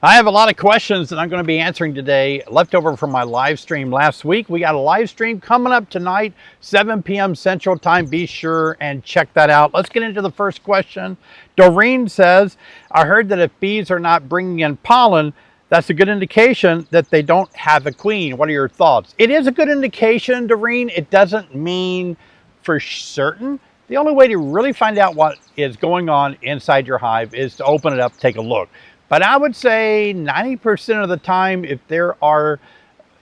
I have a lot of questions that I'm going to be answering today, left over from my live stream last week. We got a live stream coming up tonight, 7 p.m. Central Time. Be sure and check that out. Let's get into the first question. Doreen says, I heard that if bees are not bringing in pollen, that's a good indication that they don't have a queen. What are your thoughts? It is a good indication, Doreen. It doesn't mean for certain. The only way to really find out what is going on inside your hive is to open it up, take a look. But I would say 90% of the time, if there are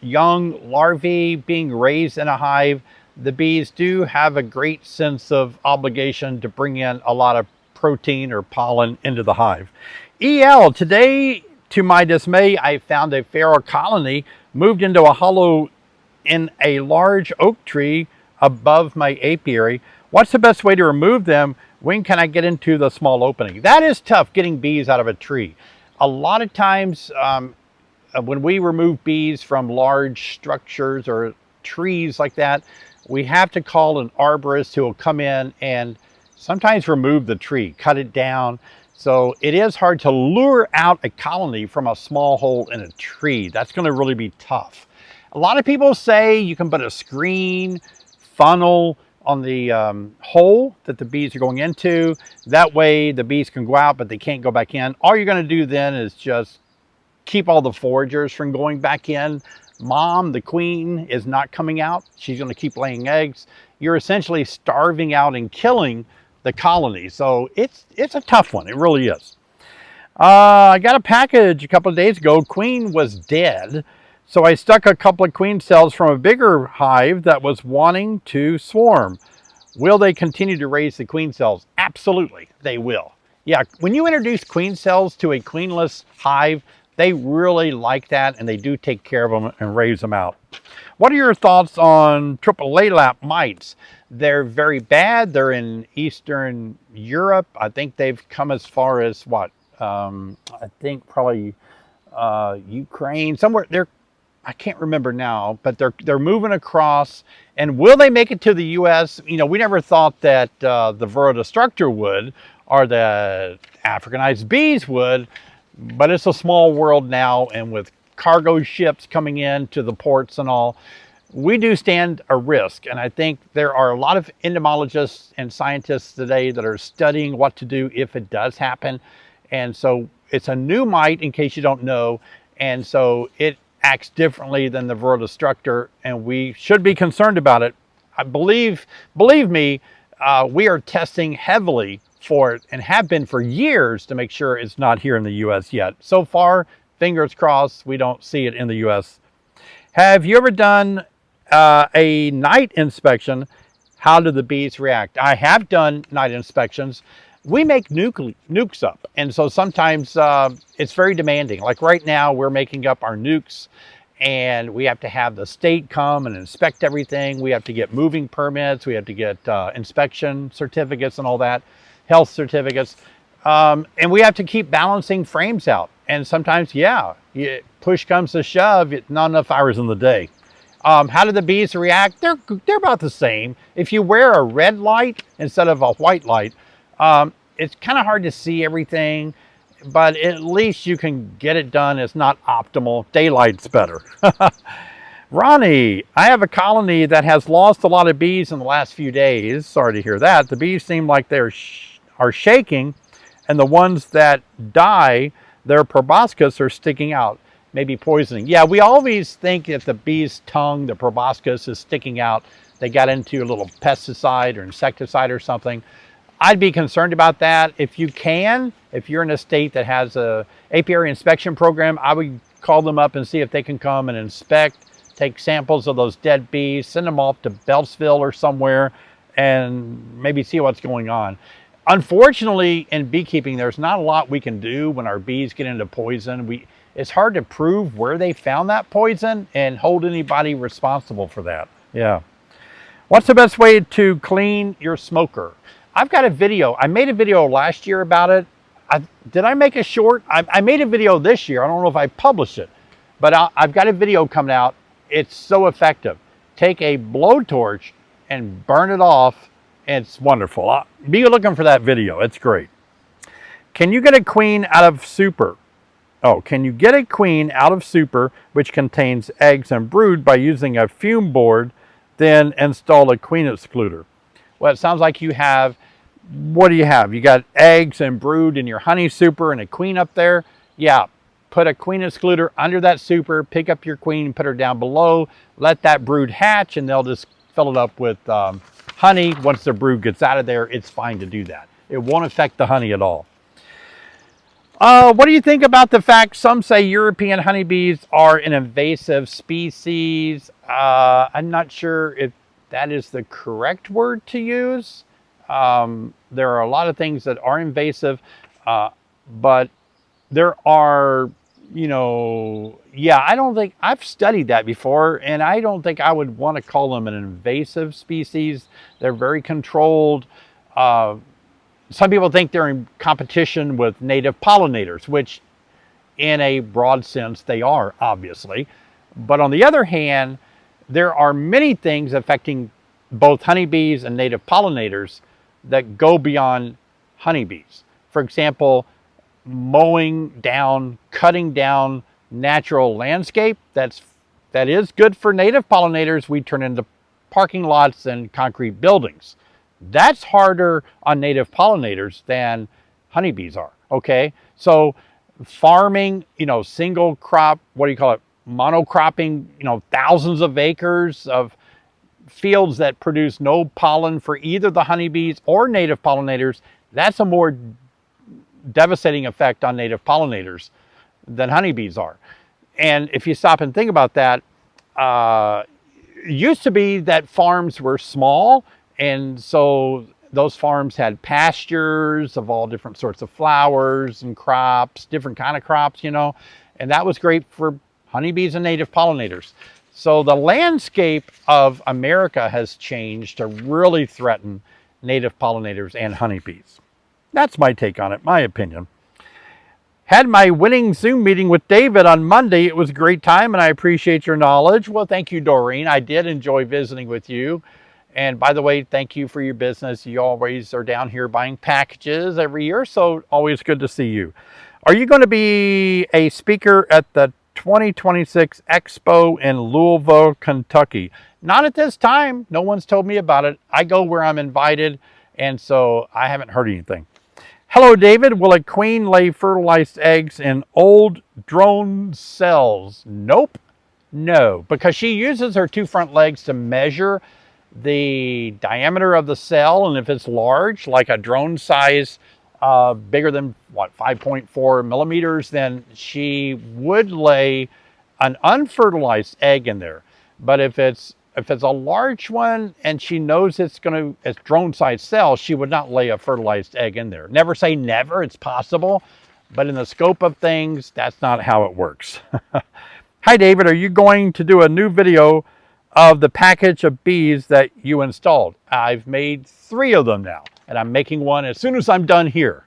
young larvae being raised in a hive, the bees do have a great sense of obligation to bring in a lot of protein or pollen into the hive. EL, today, to my dismay, I found a feral colony moved into a hollow in a large oak tree above my apiary. What's the best way to remove them? When can I get into the small opening? That is tough, getting bees out of a tree. A lot of times when we remove bees from large structures or trees like that, we have to call an arborist who will come in and sometimes remove the tree, cut it down. So it is hard to lure out a colony from a small hole in a tree. That's going to really be tough. A lot of people say you can put a screen, funnel on the hole that the bees are going into. That way the bees can go out, but they can't go back in. All you're going to do then is just keep all the foragers from going back in. Mom, the queen, is not coming out. She's going to keep laying eggs. You're essentially starving out and killing the colony. So it's a tough one. It really is. I got a package a couple of days ago. Queen was dead. So I stuck a couple of queen cells from a bigger hive that was wanting to swarm. Will they continue to raise the queen cells? Absolutely, they will. Yeah, when you introduce queen cells to a queenless hive, they really like that and they do take care of them and raise them out. What are your thoughts on triple laylap mites? They're very bad. They're in Eastern Europe. I think they've come as far as what? I think probably Ukraine, somewhere. I can't remember now, but they're moving across. And will they make it to the U.S.? You know, we never thought that the Varroa destructor would, or the Africanized bees would, but it's a small world now. And with cargo ships coming in to the ports and all, we do stand a risk. And I think there are a lot of entomologists and scientists today that are studying what to do if it does happen. And so it's a new mite, in case you don't know. And so it acts differently than the Varroa destructor, and we should be concerned about it. I believe me, we are testing heavily for it and have been for years to make sure it's not here in the U.S. yet. So far, fingers crossed, we don't see it in the U.S. Have you ever done a night inspection? How do the bees react? I have done night inspections. We make nukes up, and so sometimes it's very demanding. Like right now, we're making up our nukes, and we have to have the state come and inspect everything. We have to get moving permits. We have to get inspection certificates and all that, health certificates, and we have to keep balancing frames out. And sometimes, yeah, push comes to shove, not enough hours in the day. How do the bees react? They're about the same. If you wear a red light instead of a white light, it's kind of hard to see everything, but at least you can get it done. It's not optimal. Daylight's better. Ronnie, I have a colony that has lost a lot of bees in the last few days. Sorry to hear that. The bees seem like they are shaking, and the ones that die, their proboscis are sticking out, maybe poisoning. Yeah, we always think that the bee's tongue, the proboscis, is sticking out. They got into a little pesticide or insecticide or something. I'd be concerned about that. If you can, if you're in a state that has a apiary inspection program, I would call them up and see if they can come and inspect, take samples of those dead bees, send them off to Beltsville or somewhere, and maybe see what's going on. Unfortunately, in beekeeping, there's not a lot we can do when our bees get into poison. It's hard to prove where they found that poison and hold anybody responsible for that. Yeah. What's the best way to clean your smoker? I've got a video. I made a video last year about it. Did I make a short? I made a video this year. I don't know if I published it, but I've got a video coming out. It's so effective. Take a blowtorch and burn it off. It's wonderful. Be looking for that video. It's great. Can you get a queen out of super? Oh, can you get a queen out of super which contains eggs and brood by using a fume board, then install a queen excluder? Well, it sounds like you have, what do you have? You got eggs and brood in your honey super and a queen up there? Yeah, put a queen excluder under that super, pick up your queen, put her down below, let that brood hatch, and they'll just fill it up with honey. Once the brood gets out of there, it's fine to do that. It won't affect the honey at all. What do you think about the fact some say European honeybees are an invasive species? I'm not sure if that is the correct word to use. There are a lot of things that are invasive, but there are, yeah, I don't think, I've studied that before, and I don't think I would want to call them an invasive species. They're very controlled. Some people think they're in competition with native pollinators, which in a broad sense they are, obviously. But on the other hand, there are many things affecting both honeybees and native pollinators that go beyond honeybees. For example, mowing down, cutting down natural landscape, that is good for native pollinators. We turn into parking lots and concrete buildings. That's harder on native pollinators than honeybees are, okay? So farming, single crop, what do you call it? Monocropping, thousands of acres of fields that produce no pollen for either the honeybees or native pollinators, that's a more devastating effect on native pollinators than honeybees are. And if you stop and think about that, it used to be that farms were small, and so those farms had pastures of all different sorts of flowers and crops, different kind of crops, and that was great for honeybees and native pollinators. So the landscape of America has changed to really threaten native pollinators and honeybees. That's my take on it, my opinion. Had my winning Zoom meeting with David on Monday. It was a great time, and I appreciate your knowledge. Well, thank you, Doreen. I did enjoy visiting with you. And by the way, thank you for your business. You always are down here buying packages every year, so always good to see you. Are you going to be a speaker at the 2026 Expo in Louisville, Kentucky? Not at this time. No one's told me about it. I go where I'm invited, and so I haven't heard anything. Hello, David. Will a queen lay fertilized eggs in old drone cells? Nope. No, because she uses her two front legs to measure the diameter of the cell, and if it's large, like a drone size, bigger than 5.4 millimeters, then she would lay an unfertilized egg in there. But if it's a large one and she knows it's drone size cell, she would not lay a fertilized egg in there. Never say never, it's possible, but in the scope of things, that's not how it works. Hi, David. Are you going to do a new video of the package of bees that you installed? I've made 3 of them now, and I'm making one as soon as I'm done here.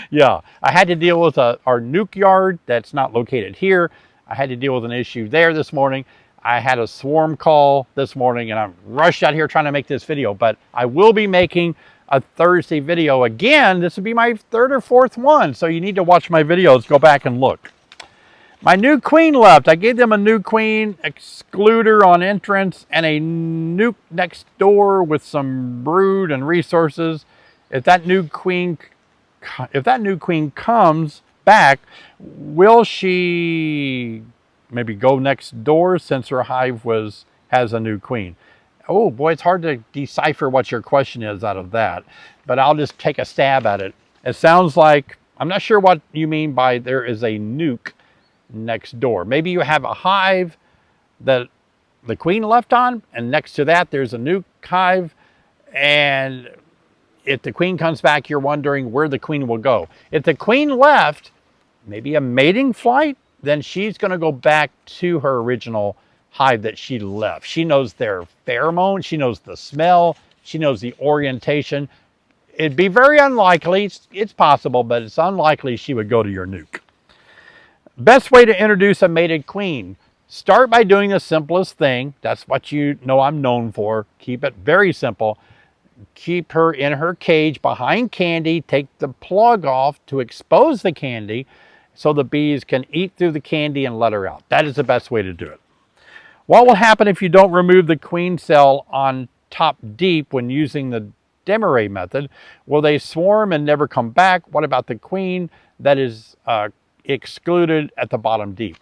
Yeah, I had to deal with our nuke yard that's not located here. I had to deal with an issue there this morning. I had a swarm call this morning, and I'm rushed out here trying to make this video, but I will be making a Thursday video again. This will be my 3rd or 4th one, so you need to watch my videos. Go back and look. My new queen left. I gave them a new queen excluder on entrance and a nuke next door with some brood and resources. If that new queen comes back, will she maybe go next door since her hive has a new queen? Oh boy, it's hard to decipher what your question is out of that, but I'll just take a stab at it. It sounds like, I'm not sure what you mean by there is a nuke next door. Maybe you have a hive that the queen left on, and next to that there's a nuke hive, and if the queen comes back, you're wondering where the queen will go. If the queen left, maybe a mating flight, then she's going to go back to her original hive that she left. She knows their pheromones, she knows the smell, she knows the orientation. It'd be very unlikely, it's possible, but it's unlikely she would go to your nuke. Best way to introduce a mated queen. Start by doing the simplest thing. That's what you know I'm known for. Keep it very simple. Keep her in her cage behind candy. Take the plug off to expose the candy. so the bees can eat through the candy and let her out. That is the best way to do it. What will happen if you don't remove the queen cell on top deep when using the demarré method? Will they swarm and never come back? What about the queen that is excluded at the bottom deep?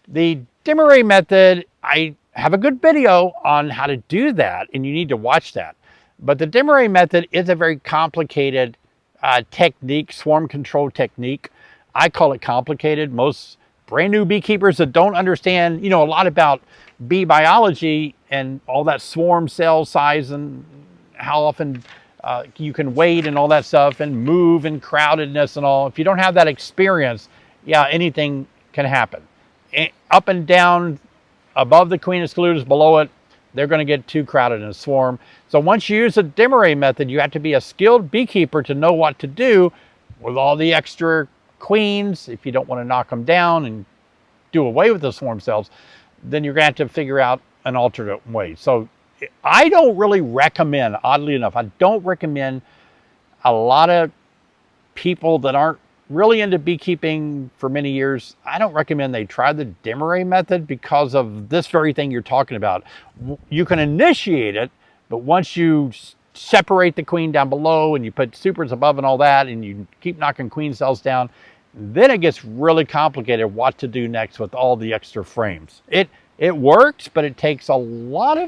The demarré method, I have a good video on how to do that, and you need to watch that. But the demarré method is a very complicated technique, swarm control technique. I call it complicated. Most brand new beekeepers that don't understand, a lot about bee biology and all that swarm cell size and how often you can wait and all that stuff and move and crowdedness and all. If you don't have that experience, yeah, anything can happen. Up and down, above the queen excluders, below it, they're going to get too crowded in a swarm. So once you use the demarré method, you have to be a skilled beekeeper to know what to do with all the extra queens. If you don't want to knock them down and do away with the swarm cells, then you're going to have to figure out an alternate way. So I don't really recommend, oddly enough, I don't recommend a lot of people that aren't really into beekeeping for many years. I don't recommend they try the demarré method because of this very thing you're talking about. You can initiate it, but once you separate the queen down below and you put supers above and all that, and you keep knocking queen cells down, then it gets really complicated what to do next with all the extra frames. It works, but it takes a lot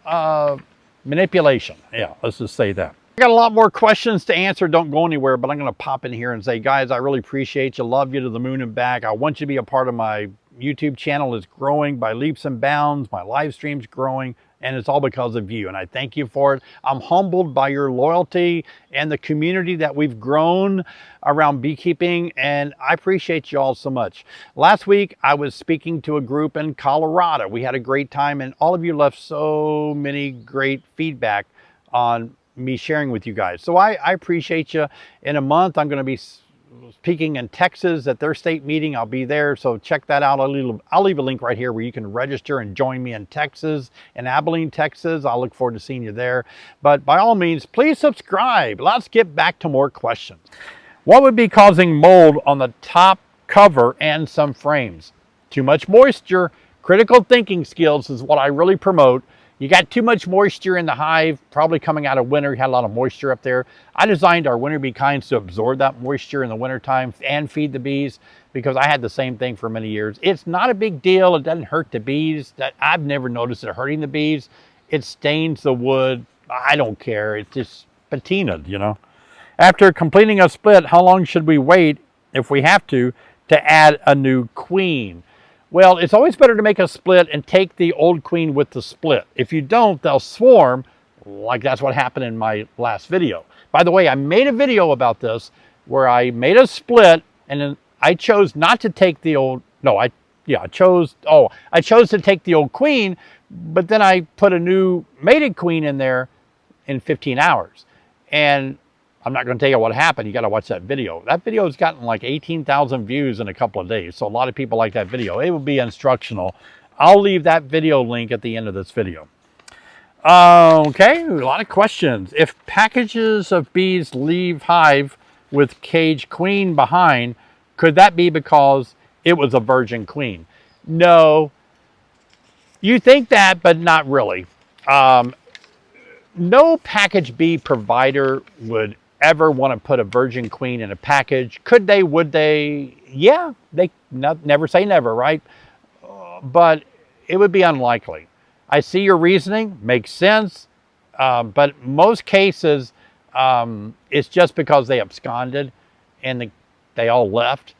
of manipulation. Yeah, let's just say that. I got a lot more questions to answer. Don't go anywhere, but I'm going to pop in here and say, guys, I really appreciate you. Love you to the moon and back. I want you to be a part of my YouTube channel. Is growing by leaps and bounds. My live stream's growing, and it's all because of you, and I thank you for it. I'm humbled by your loyalty and the community that we've grown around beekeeping, and I appreciate you all so much. Last week, I was speaking to a group in Colorado. We had a great time, and all of you left so many great feedback on me sharing with you guys. So I appreciate you. In a month, I'm going to be speaking in Texas at their state meeting. I'll be there, so check that out. I'll leave a link right here where you can register and join me in Texas, in Abilene, Texas. I'll look forward to seeing you there. But by all means, please subscribe. Let's get back to more questions. What would be causing mold on the top cover and some frames? Too much moisture. Critical thinking skills is what I really promote. You got too much moisture in the hive, probably coming out of winter. You had a lot of moisture up there. I designed our winter bee kinds to absorb that moisture in the wintertime and feed the bees, because I had the same thing for many years. It's not a big deal. It doesn't hurt the bees. I've never noticed it hurting the bees. It stains the wood. I don't care. It's just patinaed, After completing a split, how long should we wait, if we have to add a new queen? Well, it's always better to make a split and take the old queen with the split. If you don't, they'll swarm, like that's what happened in my last video. By the way, I made a video about this where I made a split, and then I chose not to take the old, I chose to take the old queen, but then I put a new mated queen in there in 15 hours. And I'm not going to tell you what happened. You got to watch that video. That video has gotten like 18,000 views in a couple of days. So a lot of people like that video. It will be instructional. I'll leave that video link at the end of this video. Okay, a lot of questions. If packages of bees leave hive with cage queen behind, could that be because it was a virgin queen? No. You think that, but not really. No package bee provider would ever want to put a virgin queen in a package. Could they? Would they? Yeah, they never say never, right? But it would be unlikely. I see your reasoning, makes sense, but most cases it's just because they absconded and they all left.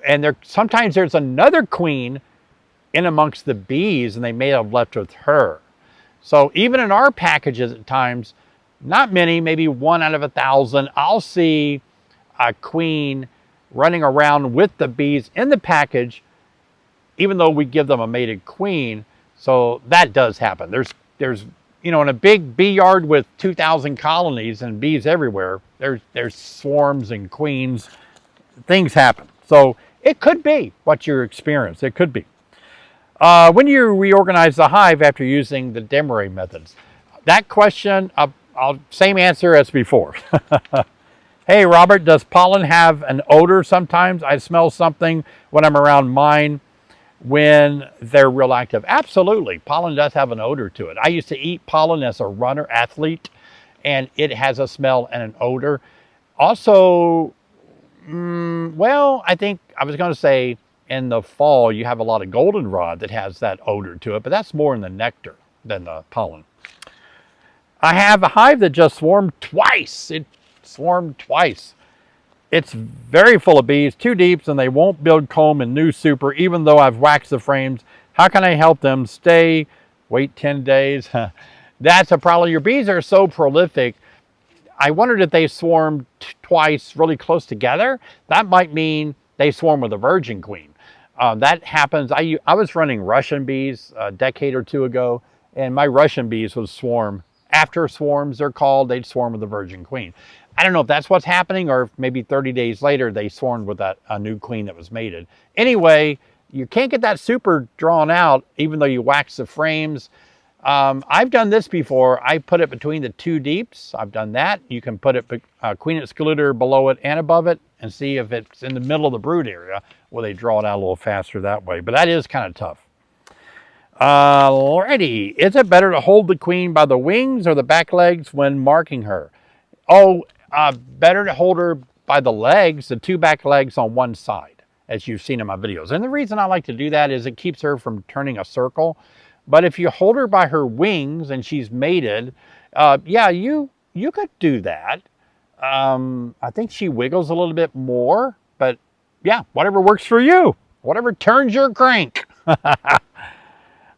And sometimes there's another queen in amongst the bees, and they may have left with her. So even in our packages at times, not many, maybe 1 out of 1,000, I'll see a queen running around with the bees in the package, even though we give them a mated queen. So that does happen. There's in a big bee yard with 2,000 colonies and bees everywhere, there's swarms and queens. Things happen. So it could be what you're experiencing. It could be. When you reorganize the hive after using the demarré methods? That question, same answer as before. Hey, Robert, does pollen have an odor sometimes? I smell something when I'm around mine when they're real active. Absolutely. Pollen does have an odor to it. I used to eat pollen as a runner athlete, and it has a smell and an odor. Also, well, I think I was going to say in the fall, you have a lot of goldenrod that has that odor to it, but that's more in the nectar than the pollen. I have a hive that just swarmed twice. It swarmed twice. It's very full of bees, too deep, and they won't build comb and new super, even though I've waxed the frames. How can I help them stay? Wait 10 days. That's a problem. Your bees are so prolific. I wondered if they swarmed twice really close together. That might mean they swarm with a virgin queen. That happens. I was running Russian bees a decade or two ago, and my Russian bees would swarm. After swarms, they're called, they'd swarm with a virgin queen. I don't know if that's what's happening, or if maybe 30 days later they swarmed with a new queen that was mated. Anyway, you can't get that super drawn out even though you wax the frames. I've done this before. I put it between the two deeps. I've done that. You can put it queen excluder below it and above it and see if it's in the middle of the brood area where they draw it out a little faster that way. But that is kind of tough. Alrighty. Is it better to hold the queen by the wings or the back legs when marking her? Oh, better to hold her by the legs, the two back legs on one side, as you've seen in my videos. And the reason I like to do that is it keeps her from turning a circle. But if you hold her by her wings and she's mated, yeah, you could do that. I think she wiggles a little bit more, but yeah, whatever works for you. Whatever turns your crank.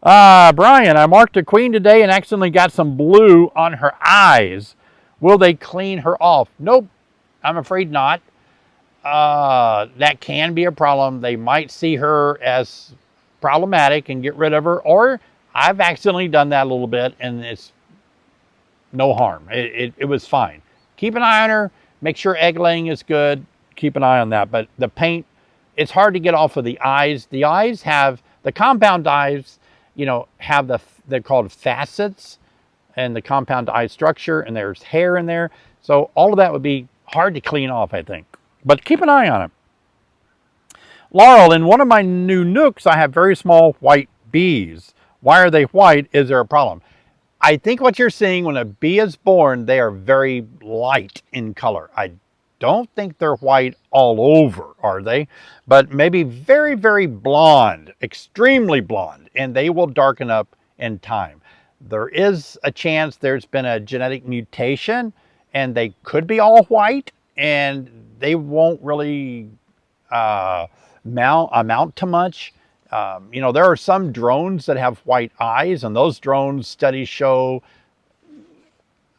Brian, I marked a queen today and accidentally got some blue on her eyes. Will they clean her off? Nope, I'm afraid not. That can be a problem. They might see her as problematic and get rid of her, or I've accidentally done that a little bit and it's no harm. It was fine. Keep an eye on her. Make sure egg laying is good. Keep an eye on that. But the paint, it's hard to get off of the eyes. The eyes have, the compound eyes, you know, have they're called facets and the compound eye structure, and there's hair in there. So all of that would be hard to clean off, I think. But keep an eye on it. Laurel, in one of my new nooks, I have very small white bees. Why are they white? Is there a problem? I think what you're seeing when a bee is born, they are very light in color. I don't think they're white all over, are they? But maybe very, very blonde, extremely blonde, and they will darken up in time. There is a chance there's been a genetic mutation and they could be all white and they won't really amount to much. You know, there are some drones that have white eyes, and those drones studies show,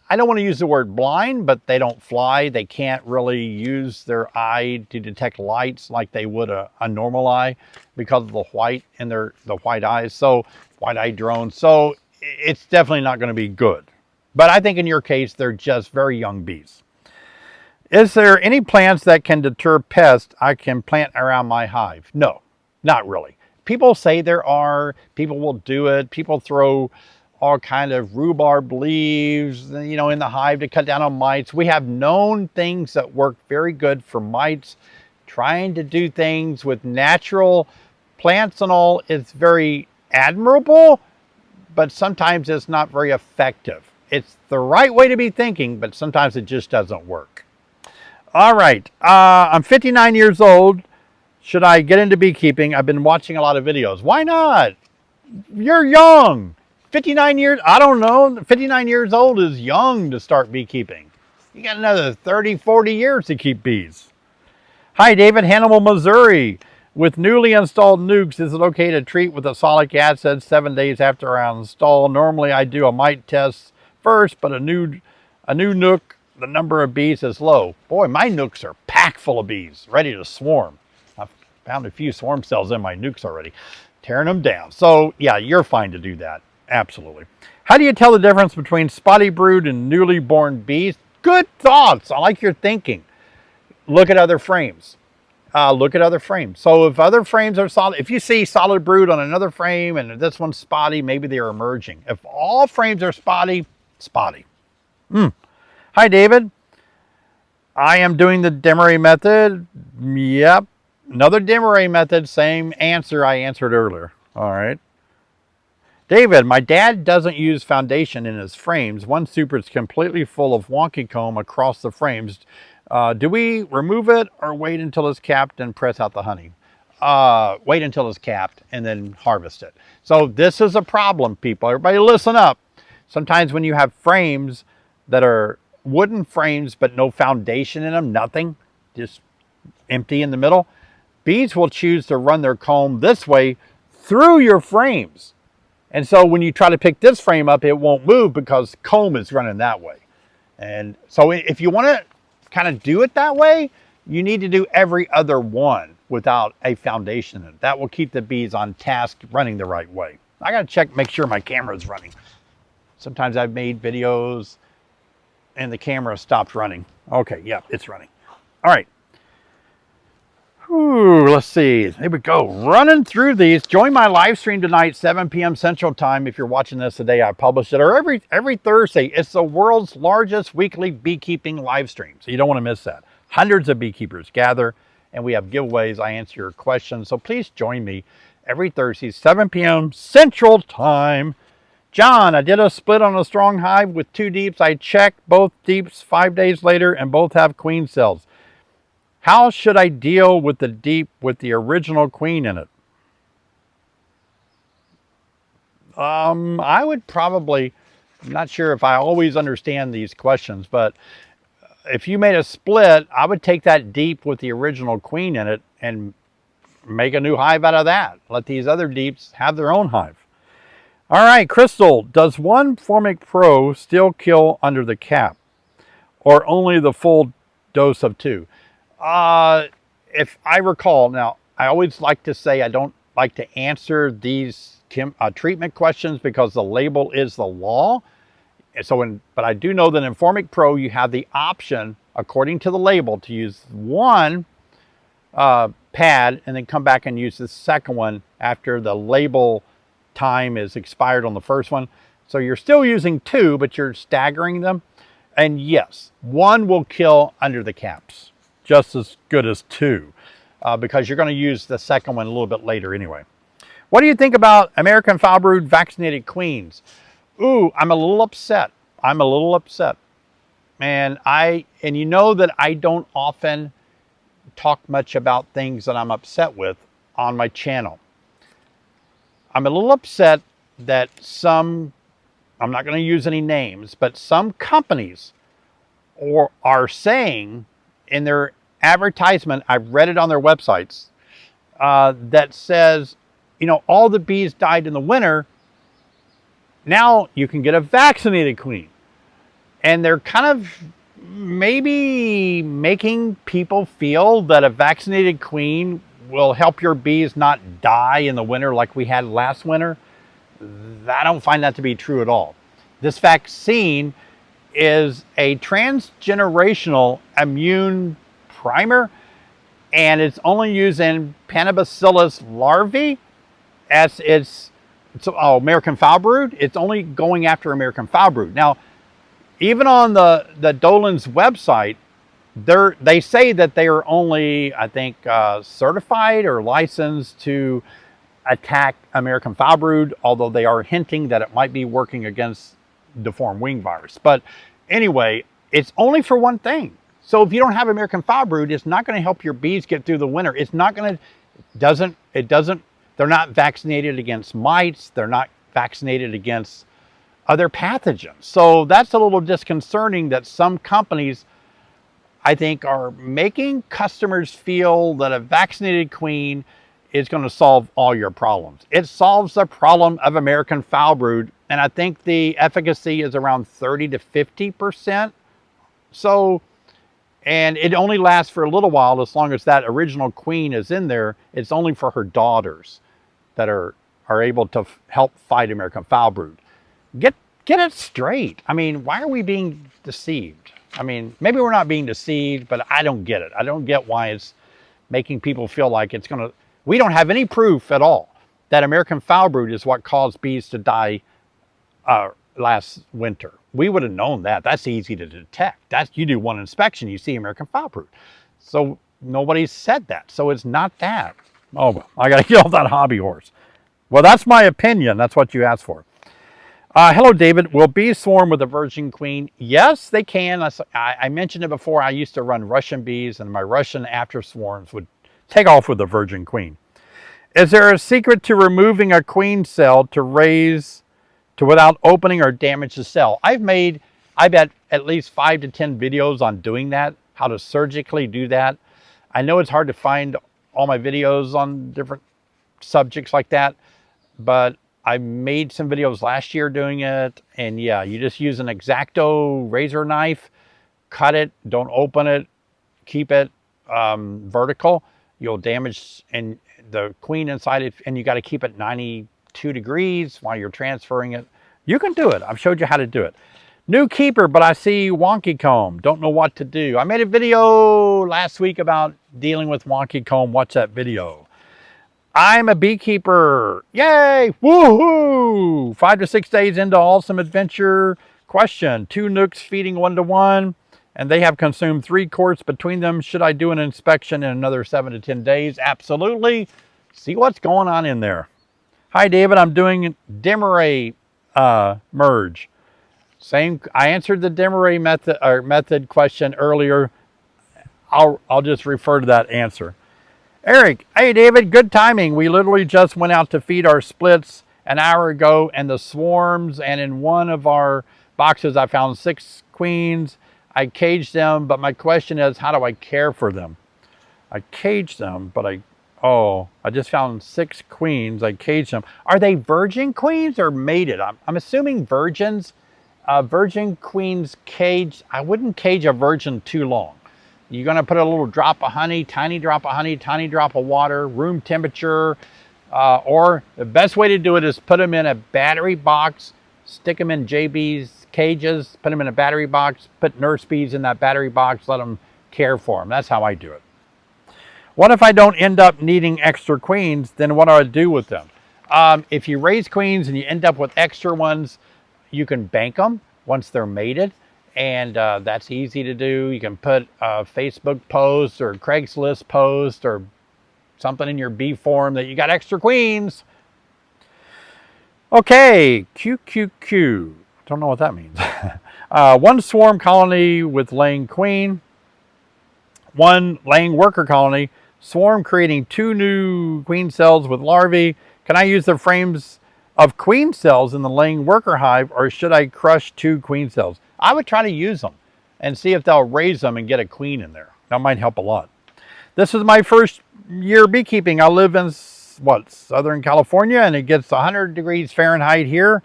I don't want to use the word blind, but they don't fly. They can't really use their eye to detect lights like they would a normal eye because of the white in the white eyes. So white-eye drones. So it's definitely not going to be good. But I think in your case, they're just very young bees. Is there any plants that can deter pests I can plant around my hive? No, not really. People say there are. People will do it. People throw all kind of rhubarb leaves, you know, in the hive to cut down on mites. We have known things that work very good for mites. Trying to do things with natural plants and all is very admirable, but sometimes it's not very effective. It's the right way to be thinking, but sometimes it just doesn't work. All right, I'm 59 years old. Should I get into beekeeping? I've been watching a lot of videos. Why not? You're young. 59 years, I don't know. 59 years old is young to start beekeeping. You got another 30, 40 years to keep bees. Hi, David, Hannibal, Missouri. With newly installed nukes, is it okay to treat with oxalic acid 7 days after I install? Normally, I do a mite test first, but a new nuke, the number of bees is low. Boy, my nukes are packed full of bees, ready to swarm. I've found a few swarm cells in my nukes already, tearing them down. So, yeah, you're fine to do that. Absolutely. How do you tell the difference between spotty brood and newly born bees? Good thoughts. I like your thinking. Look at other frames. Look at other frames. So if other frames are solid, if you see solid brood on another frame and this one's spotty, maybe they're emerging. If all frames are spotty, spotty. Hi, David. I am doing the Demery method. Yep. Another Demery method, same answer I answered earlier. All right. David, my dad doesn't use foundation in his frames. One super is completely full of wonky comb across the frames. Do we remove it or wait until it's capped and press out the honey? Wait until it's capped and then harvest it. So this is a problem, people. Everybody listen up. Sometimes when you have frames that are wooden frames but no foundation in them, nothing, just empty in the middle, bees will choose to run their comb this way through your frames. And so when you try to pick this frame up, it won't move because comb is running that way. And so if you want to kind of do it that way, you need to do every other one without a foundation in it. That will keep the bees on task running the right way. I got to check, make sure my camera is running. Sometimes I've made videos and the camera stopped running. Okay, yeah, it's running. All right. Ooh, let's see. There we go. Running through these. Join my live stream tonight, 7 p.m. Central Time. If you're watching this the day I publish it, or every Thursday. It's the world's largest weekly beekeeping live stream, so you don't want to miss that. Hundreds of beekeepers gather, and we have giveaways. I answer your questions, so please join me every Thursday, 7 p.m. Central Time. John, I did a split on a strong hive with 2 deeps. I checked both deeps 5 days later, and both have queen cells. How should I deal with the deep with the original queen in it? I would probably, I'm not sure if I always understand these questions, but if you made a split, I would take that deep with the original queen in it and make a new hive out of that. Let these other deeps have their own hive. All right, Crystal, does one Formic Pro still kill under the cap or only the full dose of 2? If I recall, now I always like to say I don't like to answer these treatment questions because the label is the law. So, but I do know that in Formic Pro you have the option, according to the label, to use one pad and then come back and use the second one after the label time is expired on the first one. So you're still using 2, but you're staggering them. And yes, 1 will kill under the caps just as good as 2 because you're going to use the second one a little bit later anyway. What do you think about American foul brood vaccinated queens? Ooh, I'm a little upset. I'm a little upset. And you know that I don't often talk much about things that I'm upset with on my channel. I'm a little upset that some, I'm not going to use any names, but some companies are saying in their advertisement, I've read it on their websites, that says, you know, all the bees died in the winter. Now you can get a vaccinated queen. And they're kind of maybe making people feel that a vaccinated queen will help your bees not die in the winter like we had last winter. I don't find that to be true at all. This vaccine is a transgenerational immune primer, and it's only used in Panabacillus larvae as it's American foul brood. It's only going after American foul brood. Now, even on the Dolan's website, they say that they are only, I think, certified or licensed to attack American foul brood, although they are hinting that it might be working against deformed wing virus. But anyway, it's only for one thing. So if you don't have American foul brood, it's not going to help your bees get through the winter. It's not going to, they're not vaccinated against mites. They're not vaccinated against other pathogens. So that's a little disconcerting that some companies, I think, are making customers feel that a vaccinated queen is going to solve all your problems. It solves the problem of American foul brood, and I think the efficacy is around 30 to 50%. So, and it only lasts for a little while as long as that original queen is in there. It's only for her daughters that are able to help fight American foul brood. Get it straight. I mean, why are we being deceived? I mean, maybe we're not being deceived, but I don't get it. I don't get why it's making people feel like it's going to... We don't have any proof at all that American foul brood is what caused bees to die last winter. we would have known that. That's easy to detect. You do one inspection, you see American foulbrood. So nobody said that. So it's not that. Oh, well, I got to get off that hobby horse. Well, that's my opinion. That's what you asked for. Hello, David. Will bees swarm with a virgin queen? Yes, they can. I mentioned it before. I used to run Russian bees, and my Russian after swarms would take off with a virgin queen. Is there a secret to removing a queen cell to raise without opening or damage the cell? I've made, I bet, at least 5 to 10 videos on doing that, how to surgically do that. I know it's hard to find all my videos on different subjects like that, but I made some videos last year doing it. And yeah, you just use an X-Acto razor knife, cut it, don't open it, keep it vertical. You'll damage and the queen inside it, and you got to keep it 92 degrees while you're transferring it. You can do it. I've showed you how to do it. New keeper, but I see wonky comb. Don't know what to do. I made a video last week about dealing with wonky comb. Watch that video. I'm a beekeeper. Yay! Woohoo! 5 to 6 days into awesome adventure. Question: 2 nooks feeding 1-to-1, and they have consumed 3 quarts between them. Should I do an inspection in another 7 to 10 days? Absolutely. See what's going on in there. Hi, David. I'm doing Demarest merge. Same. I answered the Demarest method question earlier. I'll just refer to that answer. Eric, hey David, good timing. We literally just went out to feed our splits an hour ago, and the swarms, and in one of our boxes I found 6 queens. I caged them, but my question is, how do I care for them? I caged them, but I just found 6 queens. I caged them. Are they virgin queens or mated? I'm assuming virgins. Virgin queens caged. I wouldn't cage a virgin too long. You're going to put a little drop of honey, tiny drop of honey, tiny drop of water, room temperature, or the best way to do it is put them in a battery box, stick them in JB's cages, put them in a battery box, put nurse bees in that battery box, let them care for them. That's how I do it. What if I don't end up needing extra queens? Then what do I do with them? If you raise queens and you end up with extra ones, you can bank them once they're mated. And that's easy to do. You can put a Facebook post or Craigslist post or something in your bee forum that you got extra queens. Okay, QQQ. Don't know what that means. 1 swarm colony with laying queen. 1 laying worker colony. Swarm creating 2 new queen cells with larvae. Can I use the frames of queen cells in the laying worker hive, or should I crush 2 queen cells? I would try to use them and see if they'll raise them and get a queen in there. That might help a lot. This is my first year beekeeping. I live in, Southern California, and it gets 100 degrees Fahrenheit here.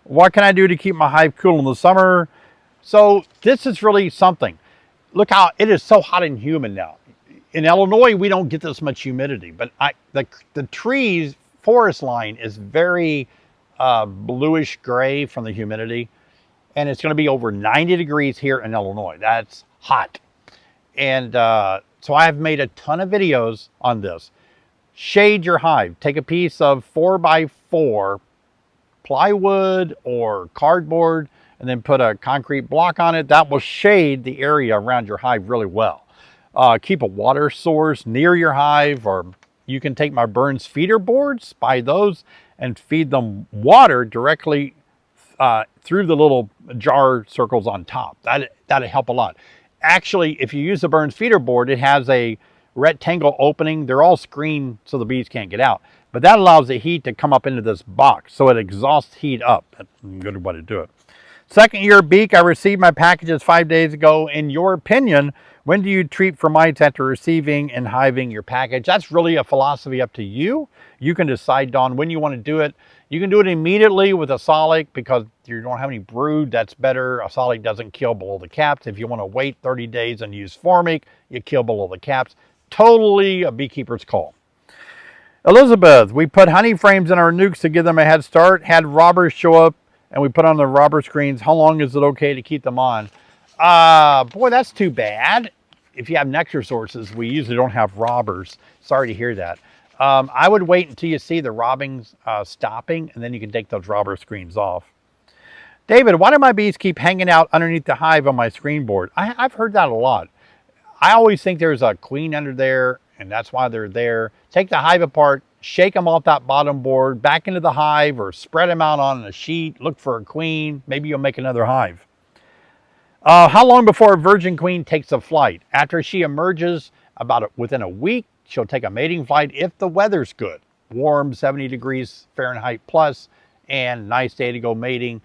What can I do to keep my hive cool in the summer? So this is really something. Look how it is so hot and humid now. In Illinois, we don't get this much humidity, but the trees, forest line is very bluish gray from the humidity. And it's going to be over 90 degrees here in Illinois. That's hot. And so I have made a ton of videos on this. Shade your hive. Take a piece of 4x4 plywood or cardboard and then put a concrete block on it. That will shade the area around your hive really well. Keep a water source near your hive, or you can take my Burns feeder boards, buy those, and feed them water directly through the little jar circles on top. That'll help a lot. Actually, if you use the Burns feeder board, it has a rectangle opening. They're all screened so the bees can't get out. But that allows the heat to come up into this box, so it exhausts heat up. That's a good way to do it. Second year beak, I received my packages 5 days ago. In your opinion, when do you treat for mites after receiving and hiving your package? That's really a philosophy up to you. You can decide, Dawn, when you want to do it. You can do it immediately with a solic because you don't have any brood. That's better. A solic doesn't kill below the caps. If you want to wait 30 days and use formic, you kill below the caps. Totally a beekeeper's call. Elizabeth, we put honey frames in our nukes to give them a head start. Had robbers show up and we put on the robber screens. How long is it okay to keep them on? Boy, that's too bad. If you have nectar sources, we usually don't have robbers. Sorry to hear that. I would wait until you see the robbing stopping, and then you can take those robber screens off. David, why do my bees keep hanging out underneath the hive on my screen board? I've heard that a lot. I always think there's a queen under there, and that's why they're there. Take the hive apart, shake them off that bottom board, back into the hive, or spread them out on a sheet, look for a queen. Maybe you'll make another hive. How long before a virgin queen takes a flight? After she emerges, within a week, she'll take a mating flight if the weather's good. Warm, 70 degrees Fahrenheit plus, and nice day to go mating.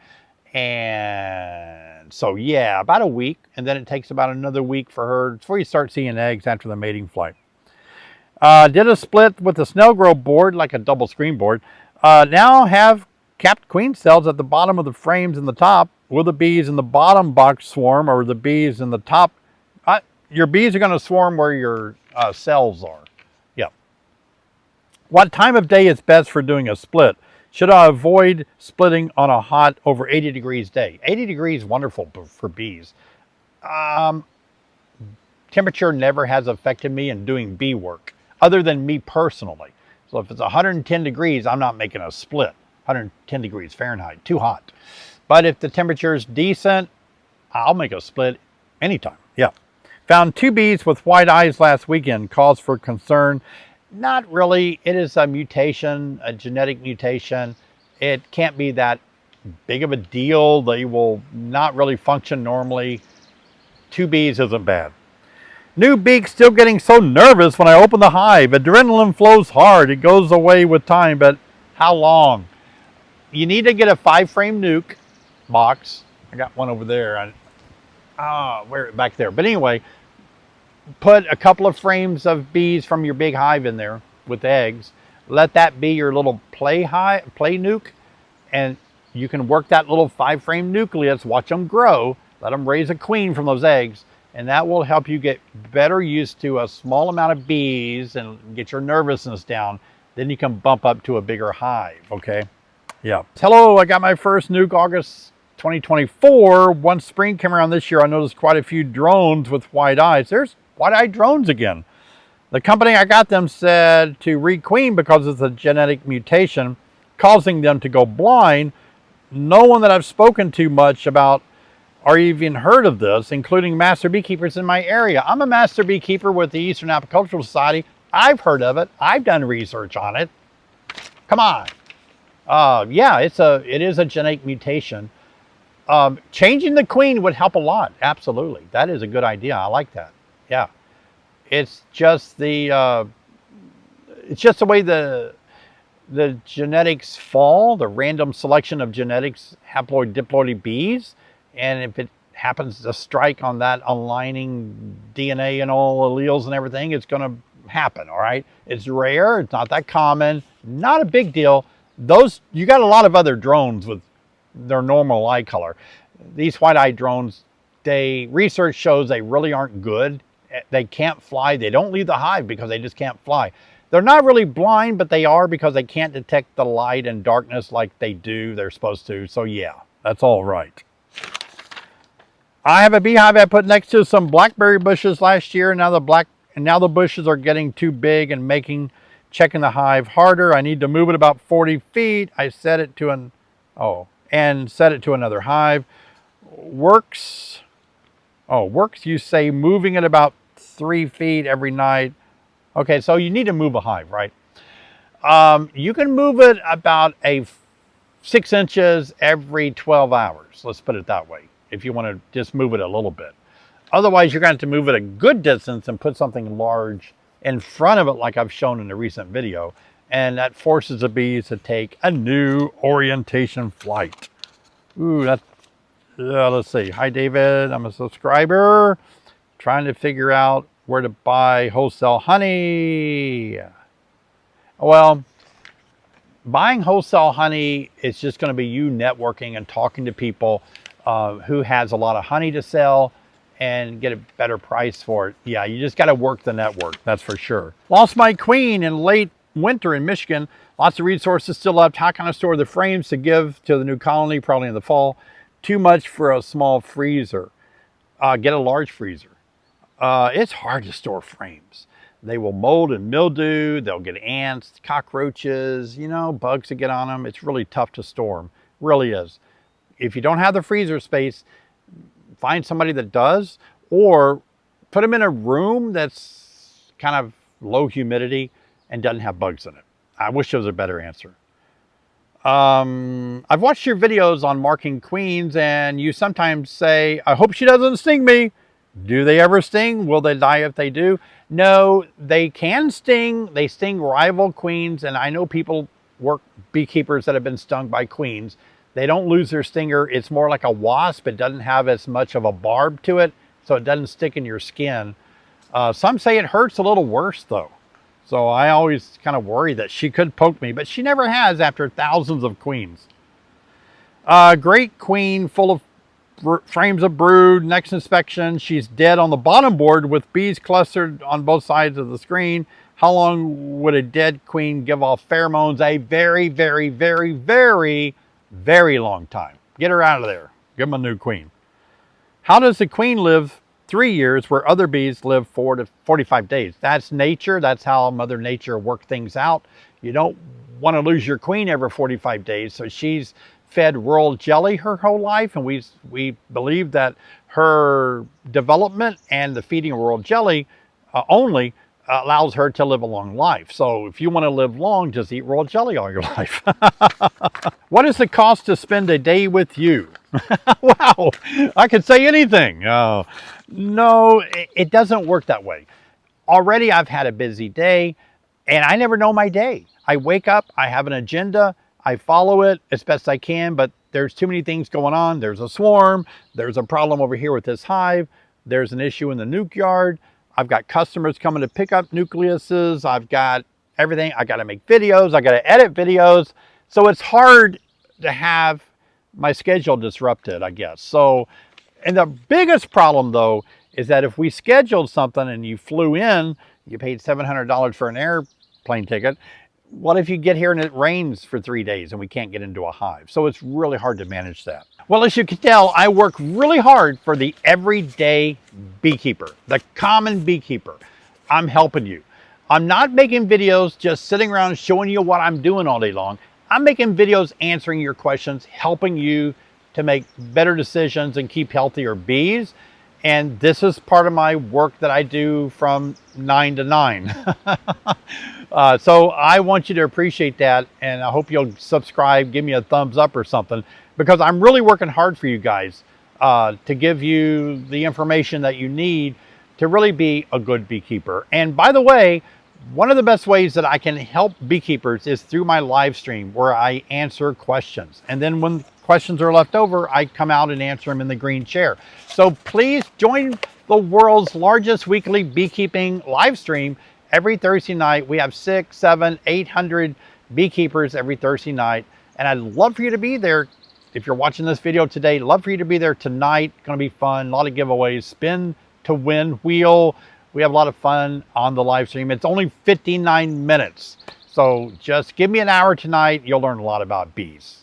And so, yeah, about a week. And then it takes about another week for her before you start seeing eggs after the mating flight. Did a split with a snail grow board, like a double screen board. Now have capped queen cells at the bottom of the frames in the top. Will the bees in the bottom box swarm, or the bees in the top? Your bees are going to swarm where your cells are. Yeah. What time of day is best for doing a split? Should I avoid splitting on a hot over 80 degrees day? 80 degrees, wonderful for bees. Temperature never has affected me in doing bee work, other than me personally. So if it's 110 degrees, I'm not making a split. 110 degrees Fahrenheit, too hot. But if the temperature is decent, I'll make a split anytime. Yeah. Found 2 bees with white eyes last weekend. Cause for concern? Not really. It is a mutation, a genetic mutation. It can't be that big of a deal. They will not really function normally. 2 bees isn't bad. New beak still getting so nervous when I open the hive. Adrenaline flows hard. It goes away with time, but how long? You need to get a 5-frame nuke box. I got one over there. Where back there. But anyway, put a couple of frames of bees from your big hive in there with eggs. Let that be your little play nuke, and you can work that little 5-frame nucleus. Watch them grow. Let them raise a queen from those eggs, and that will help you get better used to a small amount of bees and get your nervousness down. Then you can bump up to a bigger hive. Okay. Yeah. Hello, I got my first nuke August 2024. Once spring came around this year, I noticed quite a few drones with white eyes. There's white-eyed drones again. The company I got them said to requeen because it's a genetic mutation causing them to go blind. No one that I've spoken to much about or even heard of this, including master beekeepers in my area. I'm a master beekeeper with the Eastern Apicultural Society. I've heard of it. I've done research on it. Come on. Yeah, it is a genetic mutation. Changing the queen would help a lot. Absolutely. That is a good idea. I like that. Yeah. It's just the way the genetics fall, the random selection of genetics, haploid, diploid bees. And if it happens to strike on that aligning DNA and all alleles and everything, it's going to happen. All right. It's rare. It's not that common. Not a big deal. You got a lot of other drones with their normal eye color. These white-eyed drones, research shows they really aren't good. They can't fly. They don't leave the hive because they just can't fly. They're not really blind, but they are because they can't detect the light and darkness like they're supposed to. So yeah, that's all right. I have a beehive I put next to some blackberry bushes last year. Now the bushes are getting too big and checking the hive harder. I need to move it about 40 feet. I set it to another hive. Works, you say moving it about 3 feet every night. Okay, so you need to move a hive, right? You can move it about 6 inches every 12 hours. Let's put it that way, if you want to just move it a little bit. Otherwise, you're going to have to move it a good distance and put something large in front of it, like I've shown in a recent video. And that forces the bees to take a new orientation flight. Ooh, let's see. Hi, David. I'm a subscriber. Trying to figure out where to buy wholesale honey. Well, buying wholesale honey is just going to be you networking and talking to people who has a lot of honey to sell and get a better price for it. Yeah, you just got to work the network. That's for sure. Lost my queen in late winter in Michigan. Lots of resources still left. How can I store the frames to give to the new colony? Probably in the fall. Too much for a small freezer. Get a large freezer. It's hard to store frames. They will mold and mildew. They'll get ants, cockroaches, bugs that get on them. It's really tough to store them. Really is. if you don't have the freezer space, find somebody that does, or put them in a room that's kind of low humidity and doesn't have bugs in it. I wish there was a better answer. I've watched your videos on marking queens, and you sometimes say, I hope she doesn't sting me. Do they ever sting? Will they die if they do? No, they can sting. They sting rival queens, and I know people work beekeepers that have been stung by queens. They don't lose their stinger. It's more like a wasp. It doesn't have as much of a barb to it, so it doesn't stick in your skin. Some say it hurts a little worse, though. So I always kind of worry that she could poke me, but she never has after thousands of queens. Great queen, full of frames of brood. Next inspection, she's dead on the bottom board with bees clustered on both sides of the screen. How long would a dead queen give off pheromones? A very, very, very, very, very long time. Get her out of there. Give them a new queen. How does the queen live 3 years where other bees live 4 to 45 days? That's nature. That's how Mother Nature worked things out. You don't want to lose your queen every 45 days. So she's fed royal jelly her whole life, and we believe that her development and the feeding of royal jelly only allows her to live a long life. So if you want to live long, just eat royal jelly all your life. What is the cost to spend a day with you? Wow, I could say anything. No, it doesn't work that way. Already I've had a busy day, and I never know my day. I wake up, I have an agenda, I follow it as best I can, but there's too many things going on. There's a swarm, there's a problem over here with this hive, there's an issue in the nuke yard, I've got customers coming to pick up nucleuses, I've got everything, I gotta make videos, I gotta edit videos. So it's hard to have my schedule disrupted, I guess. So, and the biggest problem though, is that if we scheduled something and you flew in, you paid $700 for an airplane ticket, what if you get here and it rains for 3 days and we can't get into a hive? So it's really hard to manage that. Well, as you can tell, I work really hard for the everyday beekeeper, the common beekeeper. I'm helping you. I'm not making videos just sitting around showing you what I'm doing all day long. I'm making videos answering your questions, helping you to make better decisions and keep healthier bees. And this is part of my work that I do from 9 to 9. So I want you to appreciate that, and I hope you'll subscribe, give me a thumbs up or something, because I'm really working hard for you guys to give you the information that you need to really be a good beekeeper. And by the way, one of the best ways that I can help beekeepers is through my live stream, where I answer questions. And then when questions are left over, I come out and answer them in the green chair. So please join the world's largest weekly beekeeping live stream every Thursday night. We have 600, 700, 800 beekeepers every Thursday night. And I'd love for you to be there. If you're watching this video today, love for you to be there tonight. It's going to be fun. A lot of giveaways. Spin to win wheel. We have a lot of fun on the live stream. It's only 59 minutes. So just give me an hour tonight. You'll learn a lot about bees.